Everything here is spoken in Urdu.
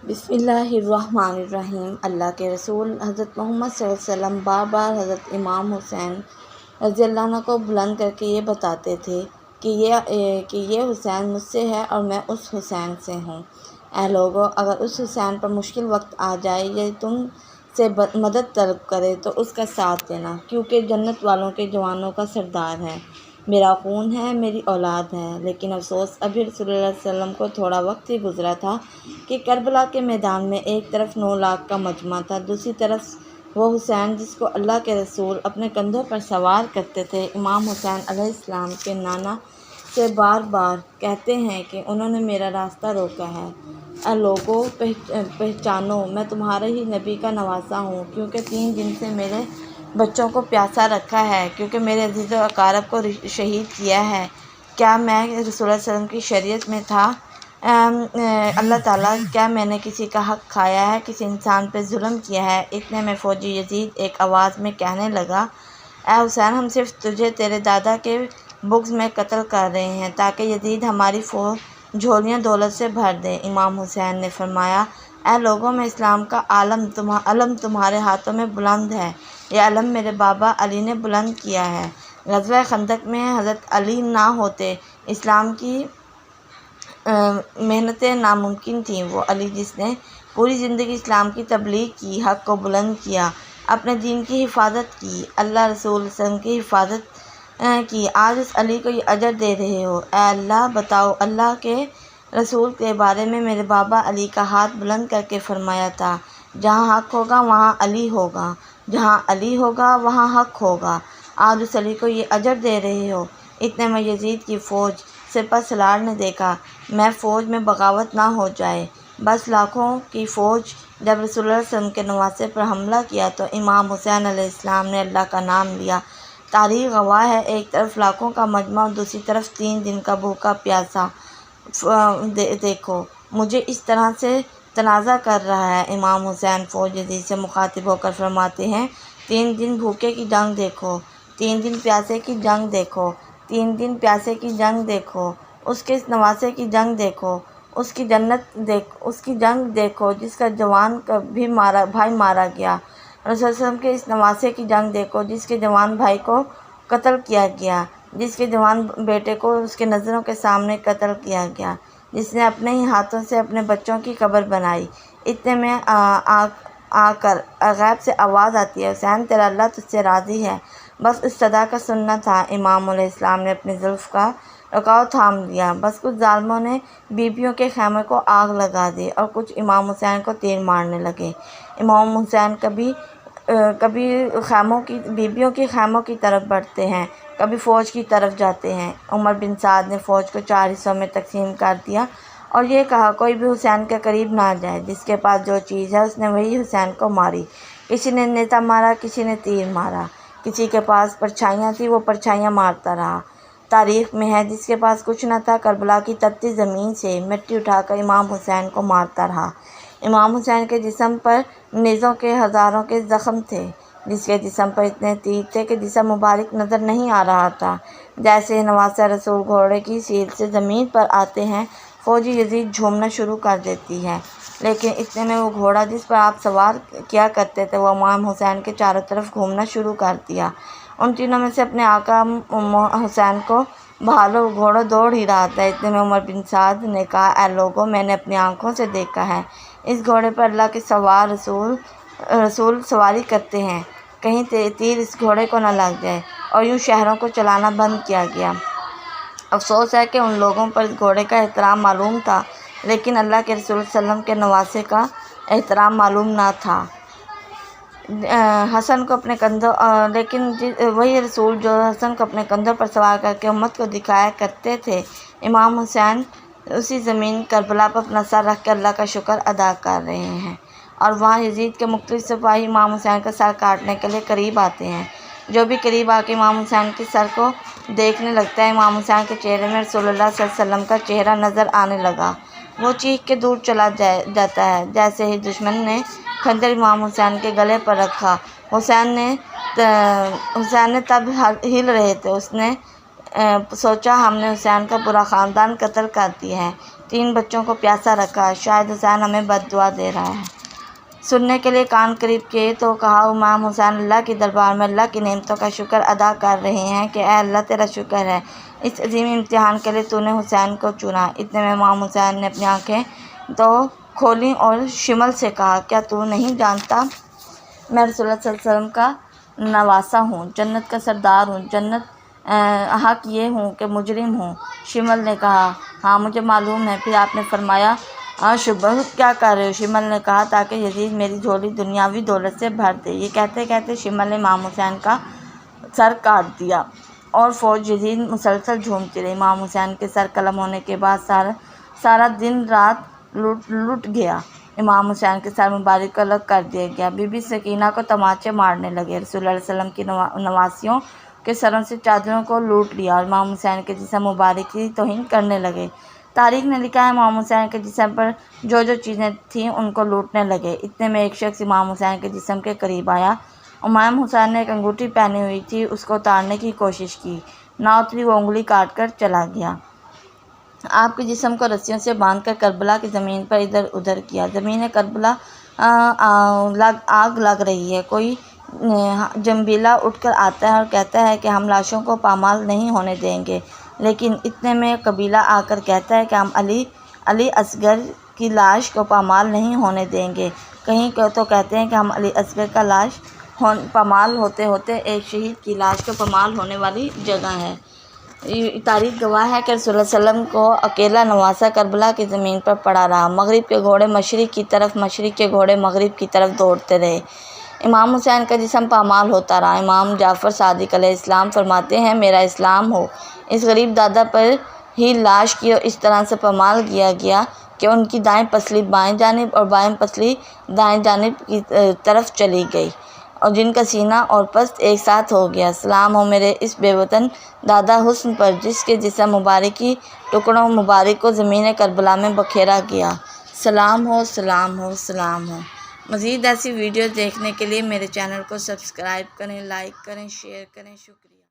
بسم اللہ الرحمن الرحیم۔ اللہ کے رسول حضرت محمد صلی اللہ علیہ وسلم بار بار حضرت امام حسین رضی اللہ عنہ کو بلند کر کے یہ بتاتے تھے کہ یہ حسین مجھ سے ہے اور میں اس حسین سے ہوں۔ اے لوگو، اگر اس حسین پر مشکل وقت آ جائے یا تم سے مدد طلب کرے تو اس کا ساتھ دینا، کیونکہ جنت والوں کے جوانوں کا سردار ہے، میرا خون ہے، میری اولاد ہے۔ لیکن افسوس، ابھی رسول اللہ صلی اللہ علیہ وسلم کو تھوڑا وقت ہی گزرا تھا کہ کربلا کے میدان میں ایک طرف 9 لاکھ کا مجمع تھا، دوسری طرف وہ حسین جس کو اللہ کے رسول اپنے کندھوں پر سوار کرتے تھے۔ امام حسین علیہ السلام کے نانا سے بار بار کہتے ہیں کہ انہوں نے میرا راستہ روکا ہے۔ اے لوگو، پہچانو، میں تمہارے ہی نبی کا نواسا ہوں، کیونکہ 3 دن سے میرے بچوں کو پیاسا رکھا ہے، کیونکہ میرے عزیز و اقارب کو شہید کیا ہے۔ کیا میں رسول اللہ صلی اللہ علیہ وسلم کی شریعت میں تھا؟ اللہ تعالیٰ، کیا میں نے کسی کا حق کھایا ہے، کسی انسان پہ ظلم کیا ہے؟ اتنے میں فوجی یزید ایک آواز میں کہنے لگا، اے حسین، ہم صرف تجھے تیرے دادا کے بغض میں قتل کر رہے ہیں تاکہ یزید ہماری جھولیاں دولت سے بھر دے۔ امام حسین نے فرمایا، اے لوگوں، میں اسلام کا علم تمہارے ہاتھوں میں بلند ہے، یہ علم میرے بابا علی نے بلند کیا ہے۔ غزوہ خندق میں حضرت علی نہ ہوتے اسلام کی محنتیں ناممکن تھیں۔ وہ علی جس نے پوری زندگی اسلام کی تبلیغ کی، حق کو بلند کیا، اپنے دین کی حفاظت کی، اللہ رسول صلی اللہ علیہ وسلم کی حفاظت کی، آج اس علی کو یہ اجر دے رہے ہو۔ اے اللہ، بتاؤ، اللہ کے رسول کے بارے میں میرے بابا علی کا ہاتھ بلند کر کے فرمایا تھا، جہاں حق ہوگا وہاں علی ہوگا، جہاں علی ہوگا وہاں حق ہوگا، آج اس علی کو یہ اجر دے رہے ہو۔ اتنے میں یزید کی فوج سپہ سالار نے دیکھا میں فوج میں بغاوت نہ ہو جائے، بس لاکھوں کی فوج جب رسول اللہ صلی اللہ علیہ وسلم کے نواسے پر حملہ کیا تو امام حسین علیہ السلام نے اللہ کا نام لیا۔ تاریخ گواہ ہے، ایک طرف لاکھوں کا مجمع اور دوسری طرف 3 دن کا بھوکا پیاسا۔ دیکھو، مجھے اس طرح سے تنازع کر رہا ہے۔ امام حسین فوج یزید سے مخاطب ہو کر فرماتے ہیں، 3 دن بھوکے کی جنگ دیکھو، 3 دن پیاسے کی جنگ دیکھو، 3 دن پیاسے کی جنگ دیکھو، اس کے اس نواسے کی جنگ دیکھو، اس کی جنگ دیکھو جس کا جوان بھائی مارا گیا، رسول اللہ صلی اللہ علیہ وسلم کے اس نواسے کی جنگ دیکھو جس کے جوان بھائی کو قتل کیا گیا، جس کے جوان بیٹے کو اس کے نظروں کے سامنے قتل کیا گیا، جس نے اپنے ہی ہاتھوں سے اپنے بچوں کی قبر بنائی۔ اتنے میں آ کر غیب سے آواز آتی ہے، حسین، تیرا اللہ تجھ سے راضی ہے۔ بس اس صدا کا سننا تھا، امام علیہ السلام نے اپنی زلف کا رکاو تھام لیا۔ بس کچھ ظالموں نے بیبیوں کے خیمے کو آگ لگا دی اور کچھ امام حسین کو تیر مارنے لگے۔ امام حسین کبھی بیبیوں کی خیموں کی طرف بڑھتے ہیں، کبھی فوج کی طرف جاتے ہیں۔ عمر بن سعد نے فوج کو 4 حصوں میں تقسیم کر دیا اور یہ کہا، کوئی بھی حسین کے قریب نہ جائے، جس کے پاس جو چیز ہے اس نے وہی حسین کو ماری۔ کسی نے نیزہ مارا، کسی نے تیر مارا، کسی کے پاس پرچھائیاں تھیں، وہ پرچھائیاں مارتا رہا۔ تاریخ میں ہے، جس کے پاس کچھ نہ تھا، کربلا کی تپتی زمین سے مٹی اٹھا کر امام حسین کو مارتا رہا۔ امام حسین کے جسم پر نیزوں کے ہزاروں کے زخم تھے، جس کے جسم پر اتنے تیر تھے کہ جسم مبارک نظر نہیں آ رہا تھا۔ جیسے نواسہ رسول گھوڑے کی سیل سے زمین پر آتے ہیں، فوجی یزید جھومنا شروع کر دیتی ہے، لیکن اتنے میں وہ گھوڑا جس پر آپ سوار کیا کرتے تھے وہ امام حسین کے چاروں طرف گھومنا شروع کر دیا۔ ان تینوں میں سے اپنے آقا حسین کو بھالو، گھوڑا دوڑ ہی رہا تھا۔ اتنے میں عمر بن سعد نے کہا، اے لوگوں، میں نے اپنی آنکھوں سے دیکھا ہے، اس گھوڑے پر اللہ کے سوار رسول سواری کرتے ہیں، کہیں تیر اس گھوڑے کو نہ لگ جائے، اور یوں شہروں کو چلانا بند کیا گیا۔ افسوس ہے کہ ان لوگوں پر اس گھوڑے کا احترام معلوم تھا، لیکن اللہ کے رسول صلی اللہ علیہ وسلم کے نواسے کا احترام معلوم نہ تھا۔ لیکن وہی رسول جو حسن کو اپنے کندھوں پر سوار کر کے امت کو دکھایا کرتے تھے، امام حسین اسی زمین کربلا پر اپنا سر رکھ کر اللہ کا شکر ادا کر رہے ہیں، اور وہاں یزید کے مختلف سپاہی امام حسین کا سر کاٹنے کے لیے قریب آتے ہیں۔ جو بھی قریب آ کے امام حسین کے سر کو دیکھنے لگتا ہے، امام حسین کے چہرے میں رسول اللہ صلی اللہ علیہ وسلم کا چہرہ نظر آنے لگا، وہ چیخ کے دور چلا جاتا ہے۔ جیسے ہی دشمن نے خنجر امام حسین کے گلے پر رکھا، حسین نے تب ہل رہے تھے، اس نے سوچا ہم نے حسین کا پورا خاندان قتل کر دیا ہے، 3 بچوں کو پیاسا رکھا، شاید حسین ہمیں بد دعا دے رہا ہے۔ سننے کے لیے کان قریب کیے تو کہا امام حسین اللہ کے دربار میں اللہ کی نعمتوں کا شکر ادا کر رہے ہیں کہ اے اللہ تیرا شکر ہے، اس عظیم امتحان کے لیے تو نے حسین کو چنا۔ اتنے میں امام حسین نے اپنی آنکھیں تو کھولیں اور شمل سے کہا کیا تو نہیں جانتا میں رسول اللہ صلی اللہ علیہ وسلم کا نواسا ہوں، جنت کا سردار ہوں، جنت حق یہ ہوں کہ مجرم ہوں؟ شمل نے کہا ہاں مجھے معلوم ہے۔ پھر آپ نے فرمایا شبہ کیا کر رہے ہو؟ شمل نے کہا تاکہ یزید میری جھولی دنیاوی دولت سے بھر دے۔ یہ کہتے کہتے شمل نے امام حسین کا سر کاٹ دیا اور فوج یزید مسلسل جھومتی رہی۔ امام حسین کے سر قلم ہونے کے بعد سارا دن رات لٹ گیا۔ امام حسین کے سر مبارک کو الگ کر دیا گیا۔ بی بی سکینہ کو تماچے مارنے لگے، رسول اللہ علیہ وسلم کی نواسیوں کے سروں سے چادروں کو لوٹ لیا اور امام حسین کے جسم مبارک کی توہین کرنے لگے۔ تاریخ نے لکھا ہے امام حسین کے جسم پر جو چیزیں تھیں ان کو لوٹنے لگے۔ اتنے میں ایک شخص امام حسین کے جسم کے قریب آیا۔ امام حسین نے ایک انگوٹھی پہنی ہوئی تھی، اس کو اتارنے کی کوشش کی، نہ اتری، وہ انگلی کاٹ کر چلا گیا۔ آپ کے جسم کو رسیوں سے باندھ کر کربلا کی زمین پر ادھر ادھر کیا۔ زمین کربلا آگ لگ رہی ہے۔ کوئی جنبیلا اٹھ کر آتا ہے اور کہتا ہے کہ ہم لاشوں کو پامال نہیں ہونے دیں گے، لیکن اتنے میں قبیلہ آ کر کہتا ہے کہ ہم علی اصغر کی لاش کو پامال نہیں ہونے دیں گے۔ کہیں تو کہتے ہیں کہ ہم علی اصغر کا لاش پامال ہوتے ہوتے ایک شہید کی لاش کو پامال ہونے والی جگہ ہے۔ تاریخ گواہ ہے کہ رسول اللہ صلی اللہ علیہ وسلم کو اکیلا نواسا کربلا کی زمین پر پڑا رہا۔ مغرب کے گھوڑے مشرق کی طرف، مشرق کے گھوڑے مغرب کی طرف دوڑتے رہے۔ امام حسین کا جسم پامال ہوتا رہا۔ امام جعفر صادق علیہ السلام فرماتے ہیں میرا اسلام ہو، اس غریب دادا پر ہی لاش کی اس طرح سے پامال کیا گیا کہ ان کی دائیں پسلی بائیں جانب اور بائیں پسلی دائیں جانب کی طرف چلی گئی اور جن کا سینہ اور پشت ایک ساتھ ہو گیا۔ سلام ہو میرے اس بے وطن دادا حسن پر جس کے جسم مبارک کی ٹکڑوں مبارک کو زمین کربلا میں بکھیرا گیا۔ سلام ہو، سلام ہو، سلام ہو۔ مزید ایسی ویڈیوز دیکھنے کے لیے میرے چینل کو سبسکرائب کریں، لائک کریں، شیئر کریں۔ شکریہ۔